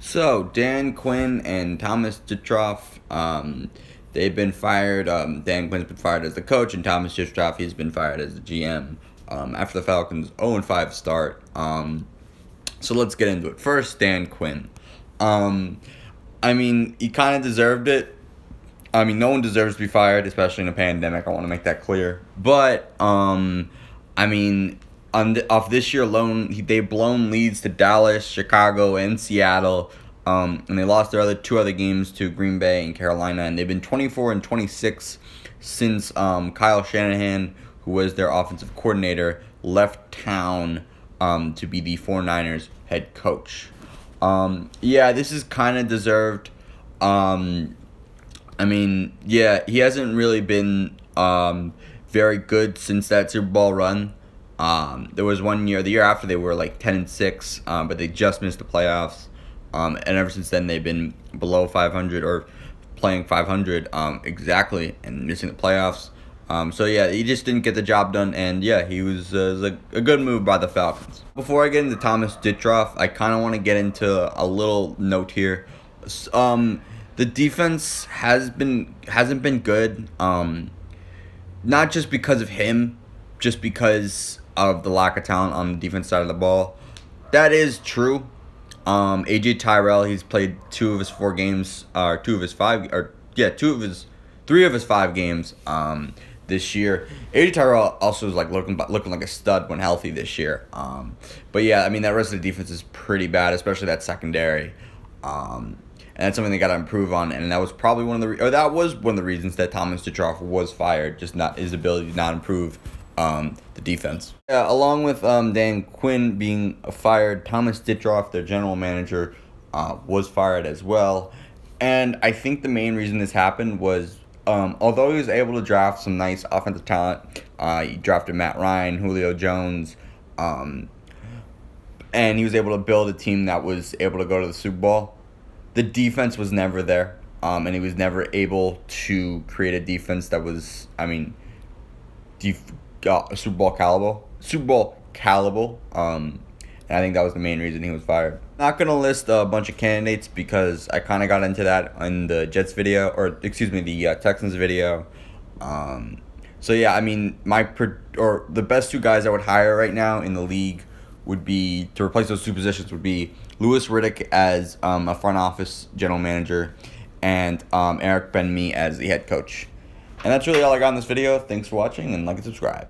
So Dan Quinn and Thomas Dimitroff, they've been fired. Dan Quinn's been fired as the coach, and Thomas Dimitroff he's been fired as the GM. After the Falcons' 0-5 start. So let's get into it. First, Dan Quinn. He kind of deserved it. No one deserves to be fired, especially in a pandemic. I want to make that clear. But off this year alone, they've blown leads to Dallas, Chicago, and Seattle. And they lost their two other games to Green Bay and Carolina. And they've been 24-26 since Kyle Shanahan, who was their offensive coordinator, left town to be the 49ers head coach. This is kind of deserved. He hasn't really been very good since that Super Bowl run. There was one year, the year after, they were like 10-6, but they just missed the playoffs. And ever since then, they've been below 500 or playing 500 exactly and missing the playoffs. He just didn't get the job done, and he was a good move by the Falcons. Before I get into Thomas Dimitroff, I kind of want to get into a little note here. The defense hasn't been good, not just because of him, just because of the lack of talent on the defense side of the ball. That is true. AJ Tyrell, he's played three of his 5 games this year. AJ Tyrell also is looking like a stud when healthy this year. That rest of the defense is pretty bad, especially that secondary. And that's something they got to improve on, and that was probably one of the reasons that Thomas Dimitroff was fired, just not his ability to not improve the defense. Along with Dan Quinn being fired, Thomas Dimitroff, their general manager, was fired as well. And I think the main reason this happened was, although he was able to draft some nice offensive talent, he drafted Matt Ryan, Julio Jones, and he was able to build a team that was able to go to the Super Bowl. The defense was never there, and he was never able to create a defense that was, Super Bowl caliber. And I think that was the main reason he was fired. Not going to list a bunch of candidates because I kind of got into that in the Texans video. The best two guys I would hire right now in the league would be, to replace those two positions, would be Louis Riddick as a front office general manager and Eric Ben-Mee as the head coach. And that's really all I got in this video. Thanks for watching, and like and subscribe.